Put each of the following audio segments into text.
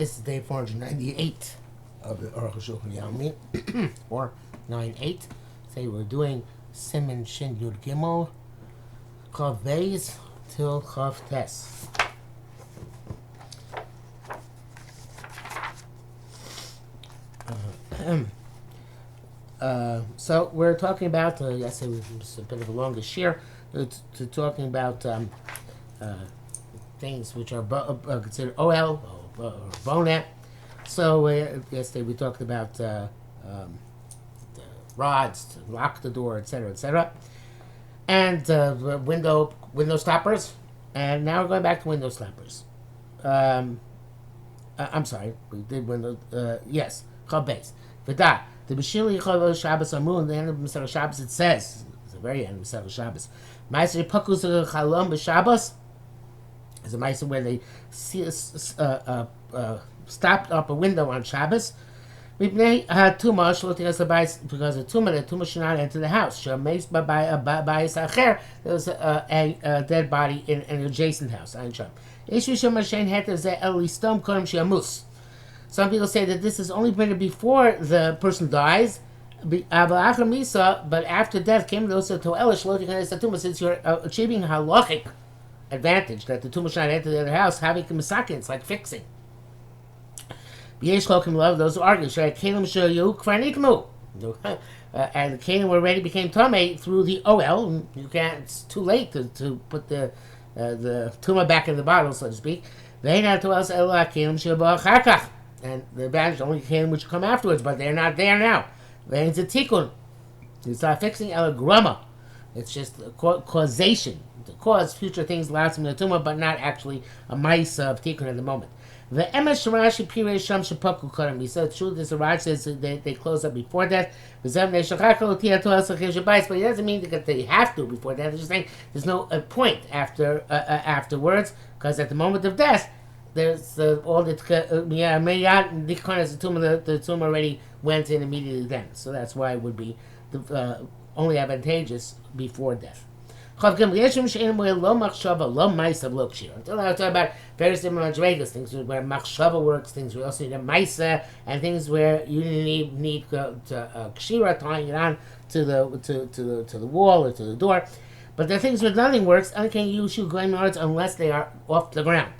This is day 498 of the Arukh HaShulchan Yalmi, 498. Today we're doing Siman Shin Yud Gimel, Chav Beis till Chav Tes. So we're talking about, yesterday was a bit of a longer share, to talking about things which are considered OL or bonet. So yesterday we talked about the rods to lock the door, etc., etc., and window stoppers. And now we're going back to window stoppers. I'm sorry, we did window. Yes, Chav Beis. V'da the B'shili Chav Shabbos Amun. The end of Masechah Shabbos it says, it's the very end of Masechah Shabbos. Ma'aser Pakus Chalom b'Shabbos is a ma'aser where they stopped up a window on Shabbos. Because the tumah should not enter the house. There was a dead body in an adjacent house. Some people say that this is only permitted before the person dies, but after death came those to tumah, since you're achieving halachic advantage that the tumah should not enter the other house, having a masakin, it's like fixing. Those who argue, and the kalim already became tamei through the OL. You can't. It's too late to put the tumah back in the bottle, so to speak. And the advantage only kalim which come afterwards, but they're not there now. It's a tikkun. It's not fixing el grama. It's just causation to cause future things last in the tumah, but not actually a ma'isa of tikkun at the moment. The emes Rashi pirei sham shepaku karam. He said, "True, this Rashi says they close up before that." But it doesn't mean that they have to before that. They're just saying there's no point afterwards, because at the moment of death, there's all the tumah already went in immediately then. So that's why it would be only advantageous before death. Until I talk about various different madrigas, things where machshava works, things where you also need a maisa, and things where you need kshira, tying it on to the wall or to the door. But the things where nothing works, unless they are off the ground.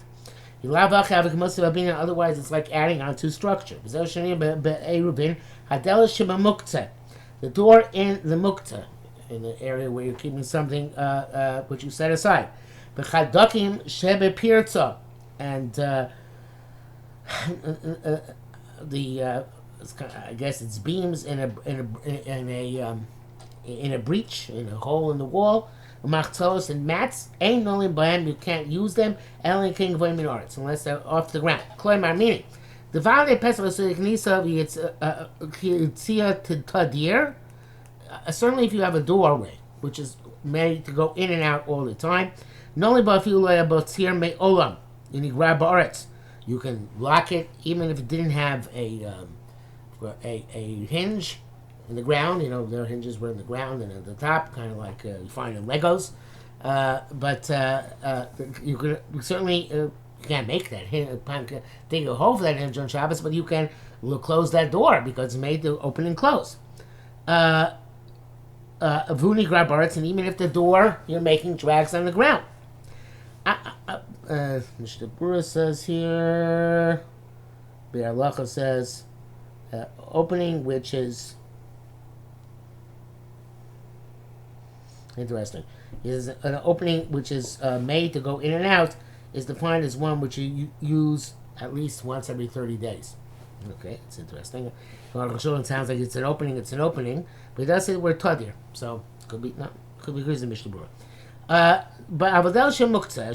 Otherwise, it's like adding on to structure. The door in the mukta, in the area where you're keeping something which you set aside. And I guess it's beams in a breach, in a hole in the wall. And mats, you can't use them unless they're off the ground. Meaning, the Vale Pesach Tadir. Certainly if you have a doorway which is made to go in and out all the time, you can lock it even if it didn't have a hinge in the ground. Their hinges were in the ground and at the top, kind of like you find in Legos. But you could certainly you can't make that dig a hole for that hinge on Shabbos, but you can close that door because it's made to open and close. Avuni grabarts, and even if the door you're making drags on the ground. Mr. Bura says here, Be'er Lacha says, opening which is interesting. Is an opening which is made to go in and out is defined as one which you use at least once every 30 days. Okay, it's interesting. It sounds like it's an opening, but it does say the word tadir, so could be good as the Mishnah Berurah. But Avadel Shemukta,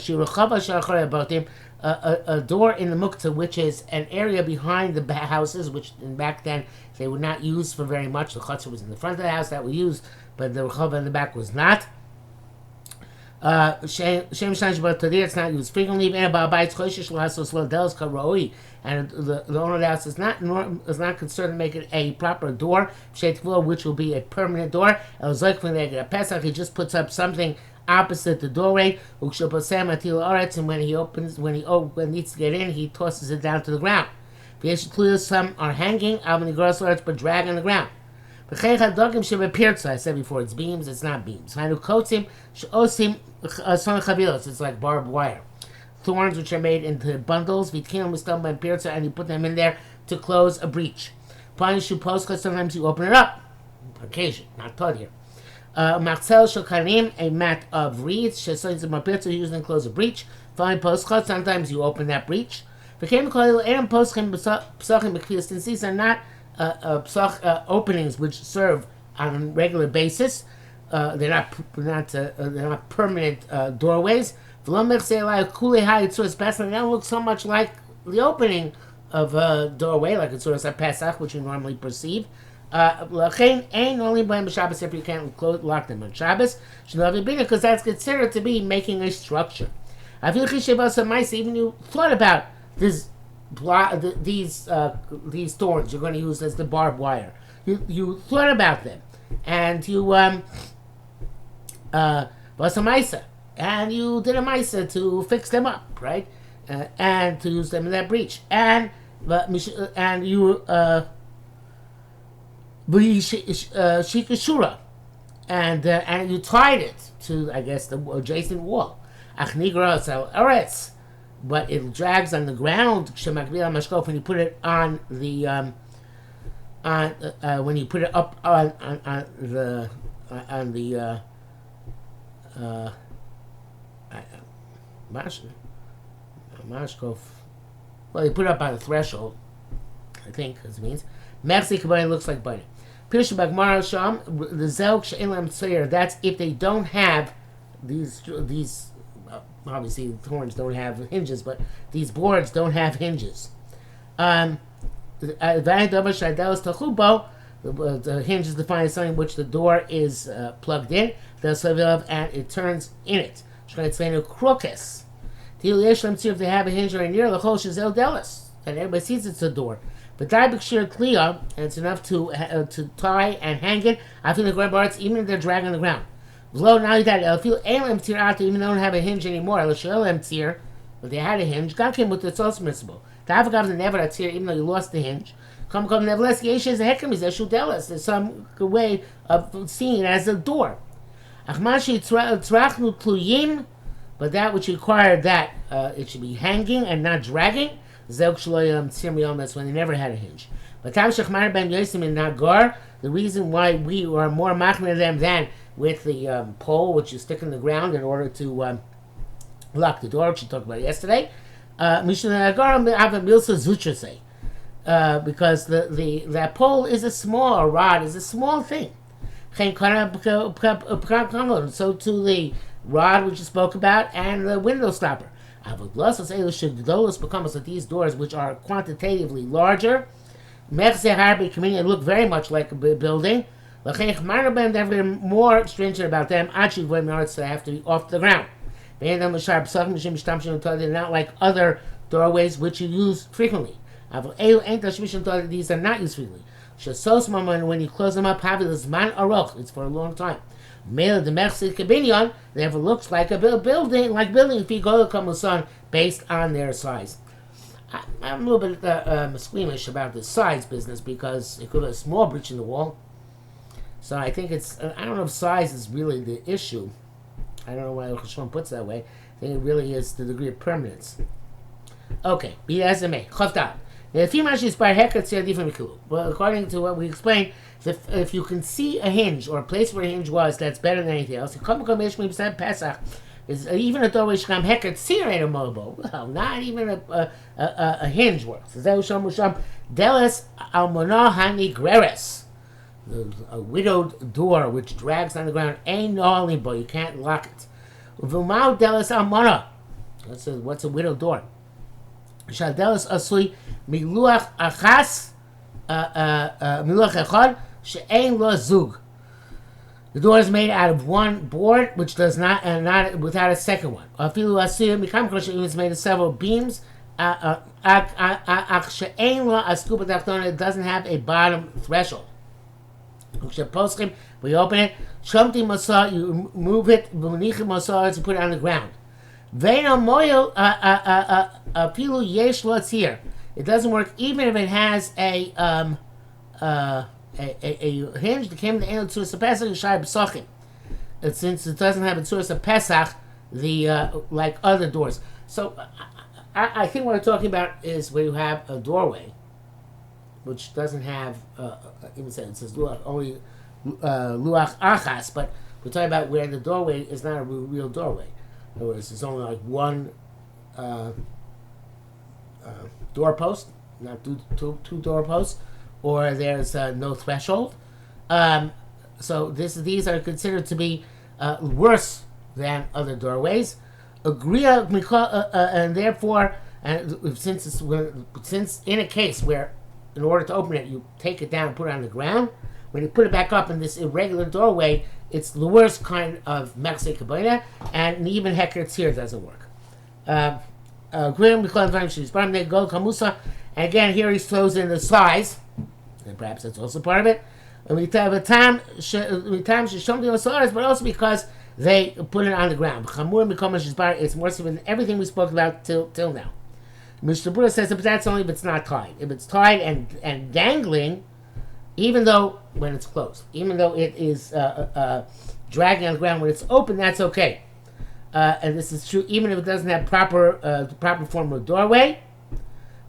a door in the mukta, which is an area behind the houses, which back then they would not use for very much. The chutzah was in the front of the house that we used, but the rechava in the back was not. It's not used frequently, and the owner of the house is not concerned to make it a proper door, which will be a permanent door. When they get a Pesach, he just puts up something opposite the doorway. And when he needs to get in, he tosses it down to the ground. Some are hanging, but drag on the ground. I said before, it's beams, it's not beams. It's like barbed wire. Thorns which are made into bundles, and you put them in there to close a breach. Sometimes you open it up. Occasion, not taught here. Marcel Shokarim, a mat of reeds, used to close a breach. Sometimes you open that breach. These are not openings which serve on a regular basis. They're not permanent doorways. They don't look so much like the opening of a doorway, like a sort of Pesach, which you normally perceive. Only by Shabbos if you can't lock them on Shabbos, because that's considered to be making a structure. Even you thought about these thorns you're going to use as the barbed wire. You thought about them, and you and you did a maisa to fix them up, right? And to use them in that breach, and you shikashura, and you tied it to, I guess, the adjacent wall. But it drags on the ground. When you put it on the when you put it up on the mashkov. Well, you put it up on the threshold, I think, as it means. Mercy Kabbalah looks like butter. Pirshu Bagmar Sham, the Zelk She'elam Tzayer, that's if they don't have these obviously the thorns don't have hinges, but these boards don't have hinges. The hinge is defined as something which the door is plugged in, and it turns in it. Crocus. If they have a hinge right near the Delis, and everybody sees it's a door. But Daibikshir Kliya, and it's enough to tie and hang it. I feel the ground bars, even if they're dragging on the ground. Below, now that I feel Elam Tir out, even though they don't have a hinge anymore. Elam Tir, but they had a hinge. God came with it's also permissible. The Avagav never a Tir, even though you lost the hinge. Come, nevertheless, Yesh is a Hekam, is a Shudelis. There's some way of seeing it as a door. Achmashi Tzrachnu Tluyim, but that which required that it should be hanging and not dragging. That's when they never had a hinge. But Tam Shechmar Ben Yosim in Nagar, the reason why we are more machmir them than with the pole which you stick in the ground in order to lock the door, which we talked about yesterday. Because that pole is a rod is a small thing. So to the rod which you spoke about and the window stopper. Becomes these doors which are quantitatively larger. Look very much like a building. They're more stringent about them. They have to be off the ground. They're not like other doorways which you use frequently. These are not used frequently. When you close them up, it's for a long time. Therefore looks like a building if you go to Kamusan based on their size. I'm a little bit squeamish about the size business because it could be a small breach in the wall. So I think it's, I don't know if size is really the issue. I don't know why Arukh HaShulchan puts it that way. I think it really is the degree of permanence. Okay, be as it may. Chavtat. Well, according to what we explained, if you can see a hinge or a place where a hinge was, that's better than anything else. Is even a doorway shkam heket tzir ain't a mobile. Well, not even a hinge works. Delis almona hanigreres, a widowed door which drags on the ground. Ain't no limbo. You can't lock it. V'mau delis almona. What's a widowed door? Shadelis asui miluach achas miluach echad she'ein lo zug. The door is made out of one board, which does not without a second one. Afilu asui mikam kosher is made of several beams. Ach she'ein lo askuba tachton. It doesn't have a bottom threshold. We open it. Shomti Masar, you move it. V'munichim Masar, you put it on the ground. Ve'no moyel afilu yesh lotzir. It doesn't work even if it has a hinge that came to the end of Tzuras Pesach. Yishai b'sochim. Since it doesn't have a Tzuras Pesach, the like other doors. So I think what we're talking about is where you have a doorway, which doesn't have even said it says luach, only luach achas, but we're talking about where the doorway is not a real doorway. In other words, it's only like one doorpost, not two doorposts, or there's no threshold. So these are considered to be worse than other doorways. And therefore, since in a case where in order to open it you take it down and put it on the ground, when you put it back up in this irregular doorway, it's the worst kind of Mechse Kabbalah, and even Heker Tzir doesn't work. And again, here he throws in the size, and perhaps that's also part of it. But also because they put it on the ground. It's more so than everything we spoke about till now. Mr. Buddha says, but that's only if it's not tied. If it's tied and dangling, even though when it's closed, even though it is dragging on the ground when it's open, that's okay. And this is true even if it doesn't have proper form of doorway,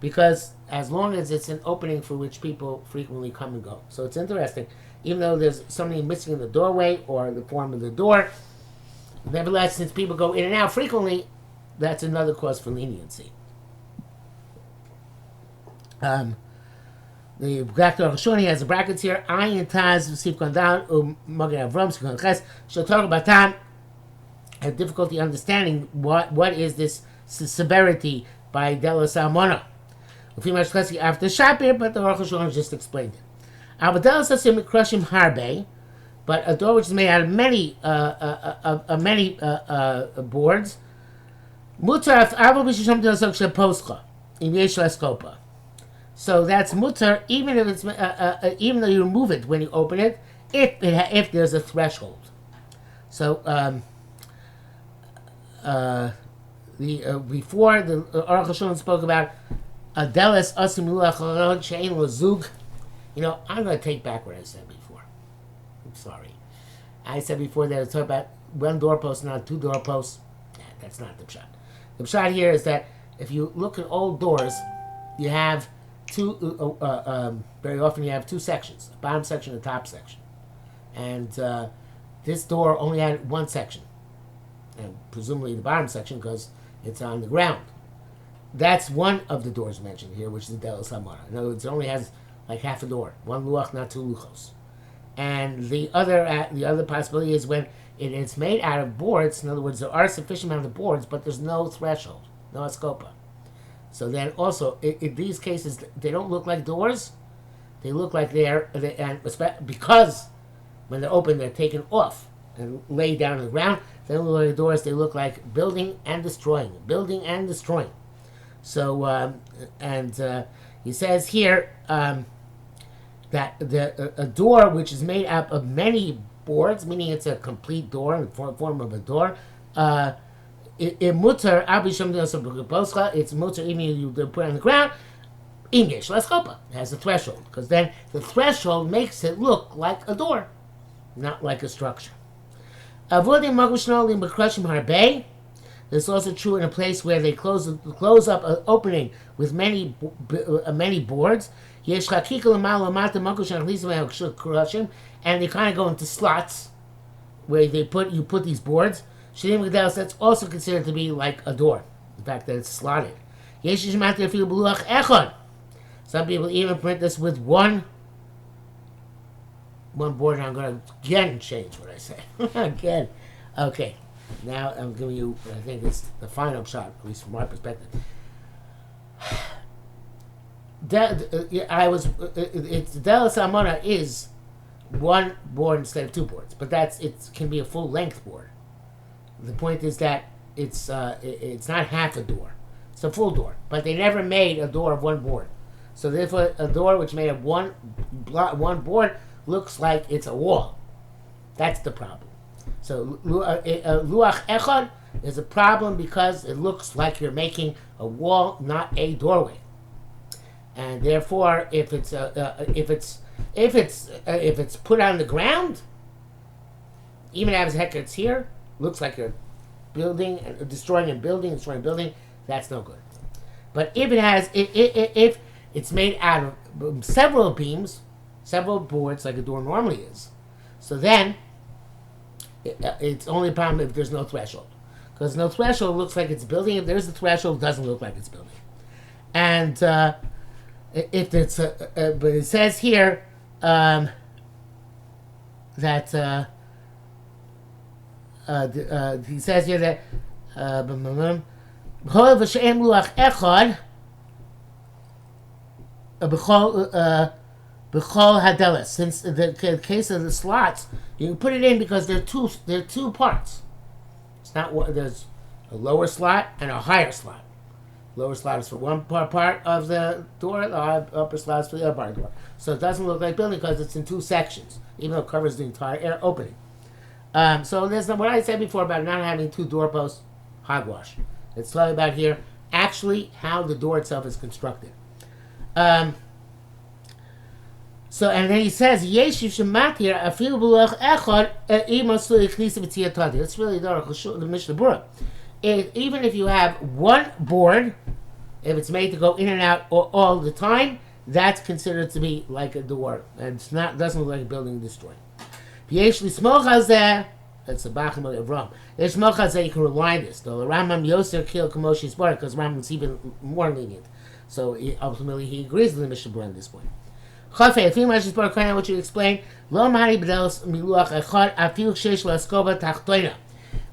because as long as it's an opening for which people frequently come and go. So it's interesting. Even though there's something missing in the doorway or the form of the door, nevertheless, since people go in and out frequently, that's another cause for leniency. The Arukh HaShulchan has the brackets here. Ayin Taz Sif Kondan Magen Avram Sikon Ches. She'll talk about that. Have difficulty understanding what is this severity by Delos Almona. After Shapir, but the Arukh HaShulchan just explained it. Delos Asim Krushim Harbe, but a door which is made out of many boards. Mutar Avo B'Shisham Delos Poscha in Yesh Leskopa. So that's mutar, even if it's even though you remove it when you open it, if there's a threshold. So before the Arukh HaShulchan spoke about Adeles Asim Luach Shein Lazug. I'm going to take back what I said before. I'm sorry. I said before that I was talking about one doorpost, not two doorposts. That's not the pshat. The pshat here is that if you look at old doors, you have two. Very often you have two sections: a bottom section and a top section. And this door only had one section, and presumably the bottom section because it's on the ground. That's one of the doors mentioned here, which is the Delos Hamara. In other words, it only has like half a door, one luach, not two luchos. And the other possibility is when it's made out of boards. In other words, there are a sufficient amount of boards, but there's no threshold, no escopa. So then also, in these cases, they don't look like doors. They look like because when they're open, they're taken off and laid down on the ground. They don't look like doors. They look like building and destroying. So, he says here that a door which is made up of many boards, meaning it's a complete door in the form of a door, it's mutter even if you put it on the ground. English, let's go. It has a threshold, because then the threshold makes it look like a door, not like a structure. This is also true in a place where they close up an opening with many boards. And they kind of go into slots where you put these boards. That's also considered to be like a door. The fact that it's slotted. Some people even print this with one board. I'm going to again change what I say. Again. Okay. Now I'm giving you, I think it's the final shot, at least from my perspective. It's Delos Amona is one board instead of two boards, but it can be a full length board. The point is that it's not half a door; it's a full door. But they never made a door of one board, so therefore a door which made of one board looks like it's a wall. That's the problem. So luach echad is a problem because it looks like you're making a wall, not a doorway. And therefore, if it's put on the ground, even as heck it's here, looks like you're building and destroying a building, that's no good. But if it has, if it's made out of several beams, several boards, like a door normally is, so then it's only a problem if there's no threshold. Because no threshold looks like it's building. If there's a threshold, it doesn't look like it's building. And if it's, but it says here that he says here that since the case of the slots, you can put it in because there are two parts. It's not one. There's a lower slot and a higher slot. Lower slot is for one part of the door. The upper slot is for the other part of the door. So it doesn't look like building because it's in two sections, even though it covers the entire air opening. So there's what I said before about not having two doorposts. Hogwash. It's slightly about here. Actually, how the door itself is constructed. So and then he says, "Yeshiv shematir afilu b'loch echad imasu iknisa b'tiyatadi." That's really the Mishnah Berurah. Even if you have one board, if it's made to go in and out all the time, that's considered to be like a door, and it's not doesn't look like a building destroyed. That's the Bachim of Ram. There's Mochazeh, you can rely on this. Though the Rambam Yoser Kil Kamoshi's Bar, because Rambam's even more lenient. So ultimately he agrees with the Mishnah Berurah at this point. Chafei, if you Mashis Bar, I want you to explain. Lo Mahari B'delos Miluach Echad Afil Shesh Laskoba Tachtoina.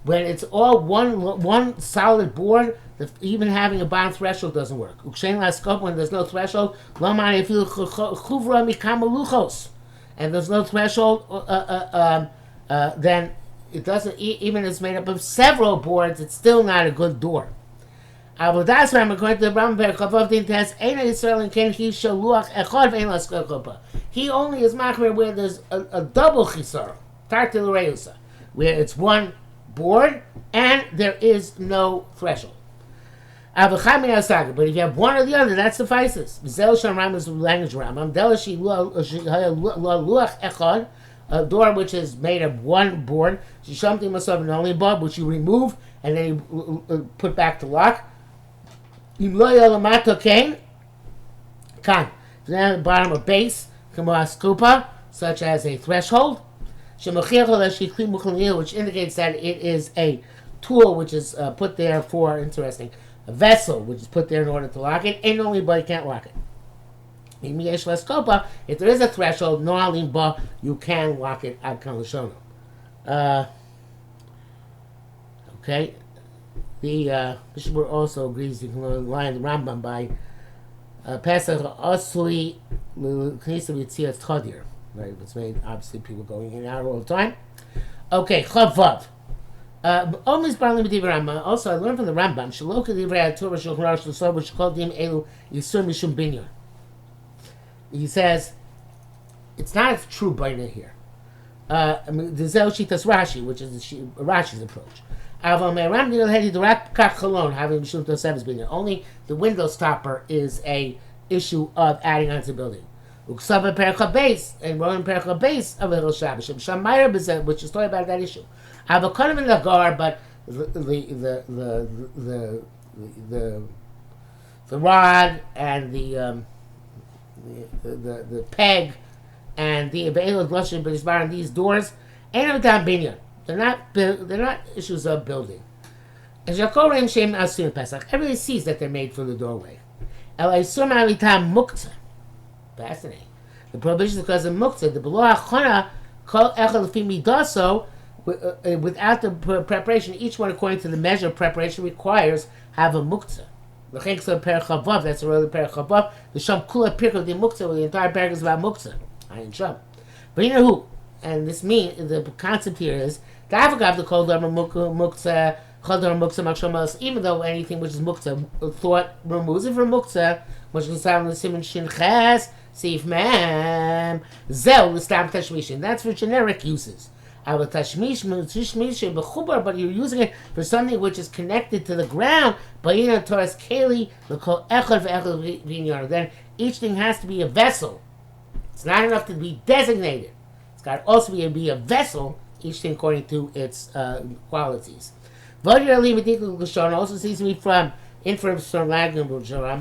When it's all one solid board, even having a bottom threshold doesn't work. Ukshein Laskoba, when there's no threshold, Lo Mahari Afil Chuvra Mikama Luchos. And there's no threshold, then it doesn't, even if it's made up of several boards, it's still not a good door. According to the Rambam, he only is machmer where there's a double chisar, tartil, where it's one board and there is no threshold. But if you have one or the other, that suffices. A door which is made of one board, an only board, which you remove and then you put back to lock. Then at the bottom of base, such as a threshold, which indicates that it is a tool which is put there for, interesting, a vessel which is put there in order to lock it, and only but you can't lock it. If there is a threshold, you can lock it ad kan l'shono. Okay. The Mishnah Berurah also agrees you can line the Rambam by Pesach Asui L'Knisa B'Yitzias Chodir. Right, it's made obviously people going in and out all the time. Okay, Chavav. Also, I learned from the Rambam. Shaloka Divrei HaTorah Shulchan Aruch L'Sor which called Dim Elu Yisur Mishum Binyan. He says it's not a true baina here. The Zel Shitas Rashi, which is Rashi's approach. Only the window stopper is a issue of adding onto the building. And Roman Percha base of Hilchos Shabbos, which is talking about that issue. I have a kind of in the gar, but the rod and the peg and the Be'elot Lashon B'Nizbar on these doors ain't of that binyan. They're not issues of building. Everybody sees that they're made for the doorway. Fascinating. The prohibition is because of muktzah. The below achana kol echad lefi midaso. Without the preparation, each one according to the measure of preparation requires have a muktzah. That's the royal per chavav. The sham kula pirka the muktzah. The entire paragraph is about muktzah. Ayin sham. But you know who? And this means the concept here is the avagav the kol dharma muktzah. Even though anything which is muktzah thought removes it from muktzah, which is sound the Simon Shin Ches, Sif Mem, Zel, the Stam Tashmishin. That's for generic uses. But you're using it for something which is connected to the ground. Then each thing has to be a vessel. It's not enough to be designated. It's got to also be a vessel, each thing according to its qualities. Also seems to be from inference from language. All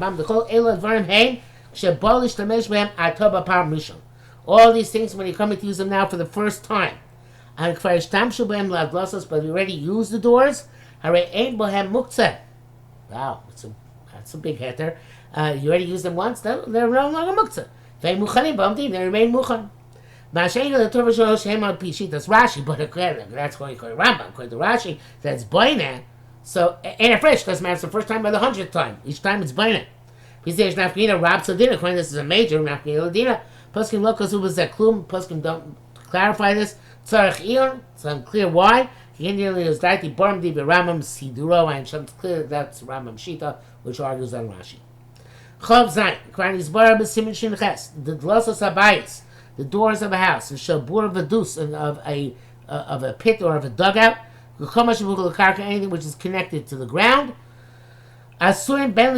these things, when you come to use them now for the first time, but we already used the doors. Wow, that's a big heter. You already used them once, they're no longer muktzah. They remain mukhan. That's Rashi, but that's going to Rambam. According to Rashi, that's boina. So, ain't fresh, doesn't matter. It's the first time or the 100th time. Each time it's boina. According to this is a major nafkina. Poskim lokas was that klum. Poskim don't clarify this. It's unclear why. It's clear that's Rambam Shita, which argues on Rashi. The glossos habayis, the doors of a house, and shabur vadus, and of a pit or of a dugout, anything which is connected to the ground. You're not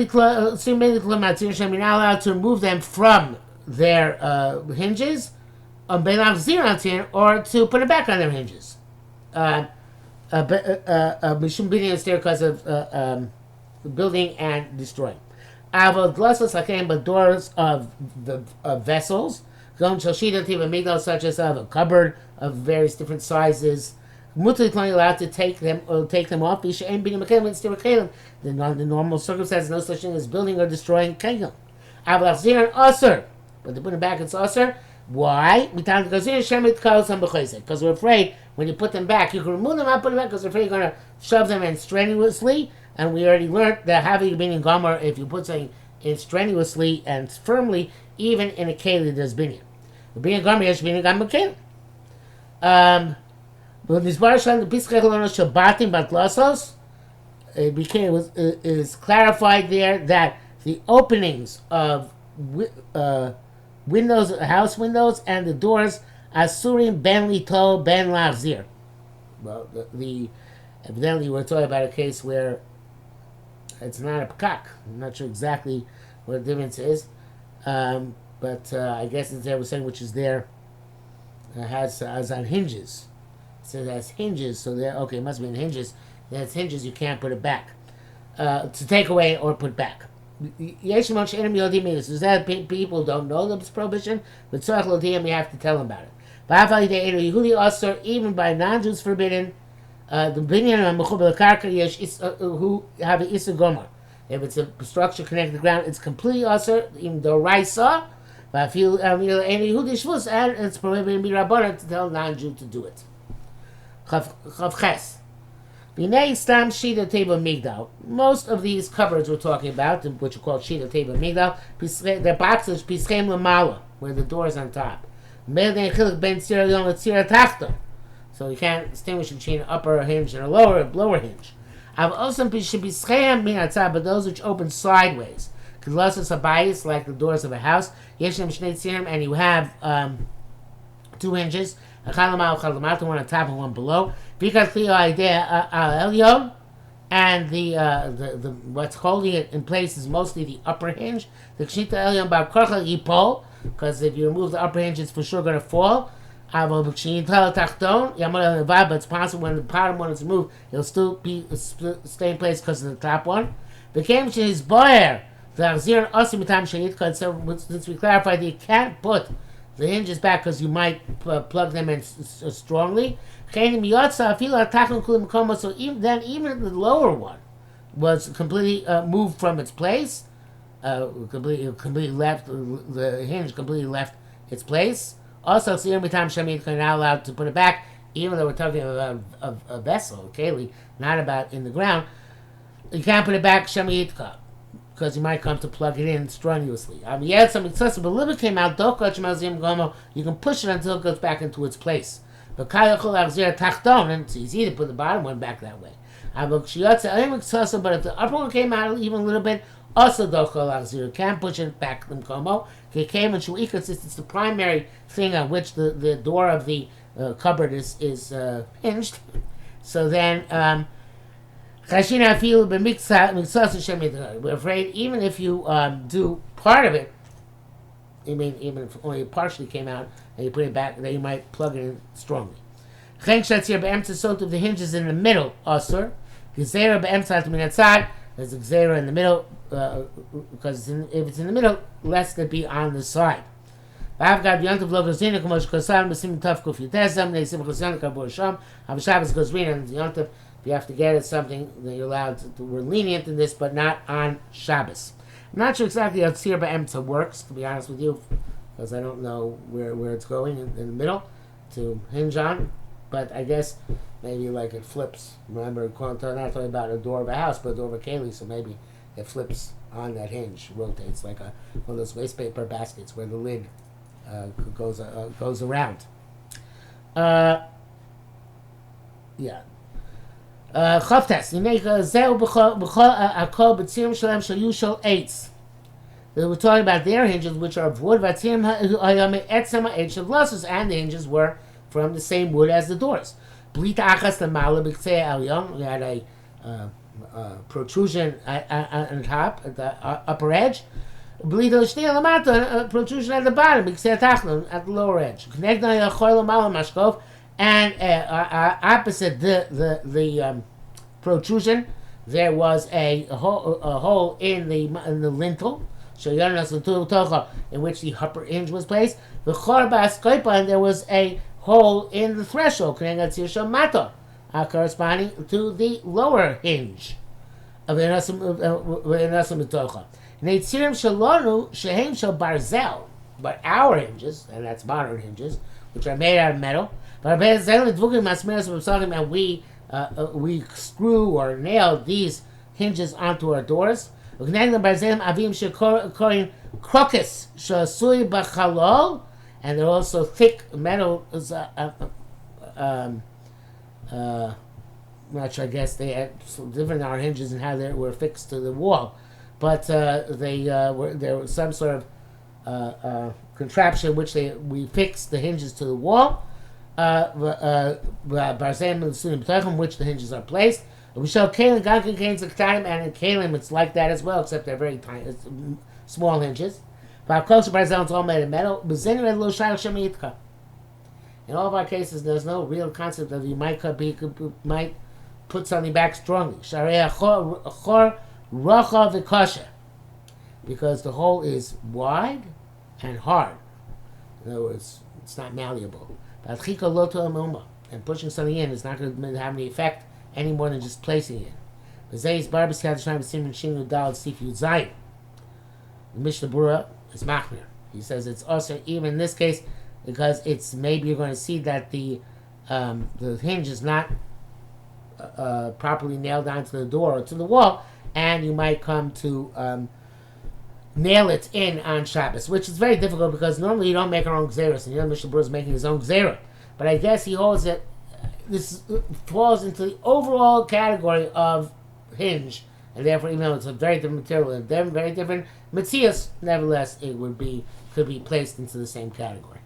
allowed to remove them from their hinges, or to put it back on their hinges. Mishum beating the stair because of building and destroying. But doors of the vessels, such as a cupboard of various different sizes, allowed to take them off. The normal circumstances, no such thing as building or destroying kelim. But to put it back, it's usher. Why? Because we're afraid when you put them back, you can remove them out, put them back, because we're afraid you're going to shove them in strenuously. And we already learned that having been in Gomer, if you put something in strenuously and firmly, even in a keli, there's binyan. The binyan Gomer, yes, binyan Gomer keli. But this Baruch the Piskecholonos Shabbatim Batlasos, it is clarified there that the openings of windows, house windows, and the doors, Asurim ben lito ben lachzir. Well, evidently we're talking about a case where it's not a pkak. I'm not sure exactly what the difference is, but I guess it's there, we're saying which is there, has on hinges. It says it has hinges, so there. Okay, it must be in hinges. That's hinges. You can't put it back to take away or put back. Is that people don't know this prohibition? But we have to tell them about it. Even by non-Jews forbidden. The binyan who have an issa gomer. If it's a structure connected to the ground, it's completely usher. Even though Raisa, but if you and it's prohibited to be rabbanan to tell non-Jew to do it. Chavches. Most of these cupboards we're talking about, which are called Shita Teva Migdal, they're boxes, Pischem Lamala, where the door is on top. So you can't distinguish between an upper hinge and a lower hinge. But those which open sideways, like the doors of a house, and you have two hinges, one on top and one below. And the what's holding it in place is mostly the upper hinge. The because if you remove the upper hinge, it's for sure going to fall. But it's possible when the bottom one is removed, it'll still stay in place because of the top one. Since we clarified that you can't put the hinges back because you might plug them in strongly. So even the lower one was completely moved from its place. Completely left the hinge. Completely left its place. Also, you're not allowed to put it back, even though we're talking about a vessel, okay, not about in the ground. You can't put it back shemiyitka, because you might come to plug it in strenuously. You had some accessible limit came out. You can push it until it goes back into its place. But and it's easy to put the bottom one back that way. But if the upper one came out even a little bit, Also, you can't push it back to Komo. Came and Shuika, since it's the primary thing on which the door of the cupboard is hinged. So then, we're afraid even if you do part of it, I mean, even if only it partially came out and you put it back, then you might plug it in strongly. Of the hinges in the middle, Asur. Gezerah be'emtzat min hatzad. There's a gezerah in the middle, because if it's in the middle, less could be on the side. Shabbos goes green and Yontif. If you have to get it something, then you're allowed to. We're lenient in this, but not on Shabbos. I'm not sure exactly how Tzir B'Emtza works, to be honest with you, because I don't know where it's going in the middle to hinge on. But I guess maybe like it flips. Remember, not talking about a door of a house, but a door of a keli, so maybe it flips on that hinge, rotates like one of those waste paper baskets where the lid goes around. Yeah. Chavtes. They were talking about their hinges, which are of wood, and the hinges were from the same wood as the doors. We had a protrusion on top, at the upper edge. A protrusion at the bottom, at the lower edge. And opposite the protrusion, there was a hole in the lintel, in which the upper hinge was placed. And there was a hole in the threshold, corresponding to the lower hinge of barzel. But our hinges, and that's modern hinges, which are made out of metal, and we screw or nail these hinges onto our doors. And they're also thick metal. Not sure. I guess they had some different our hinges and how they were fixed to the wall, but there was some sort of contraption which we fixed the hinges to the wall. Which the hinges are placed. We show kalim, gankin kains and in kalim it's like that as well, except they're very tiny, small hinges. But closer barzel, it's all made of metal. In all of our cases, there's no real concept of you might put something back strongly. Because the hole is wide and hard. In other words, it's not malleable. And pushing something in is not going to have any effect any more than just placing it. The Mishnah Berurah is machmir. He says it's also even in this case because it's maybe you're going to see that the hinge is not properly nailed down to the door or to the wall, and you might come to nail it in on Shabbos, which is very difficult because normally you don't make our own gzeros, and Mishnah Berurah is making his own gzera. But I guess he holds that this falls into the overall category of hinge, and therefore, even though it's a very different material and very different metzias, nevertheless, could be placed into the same category.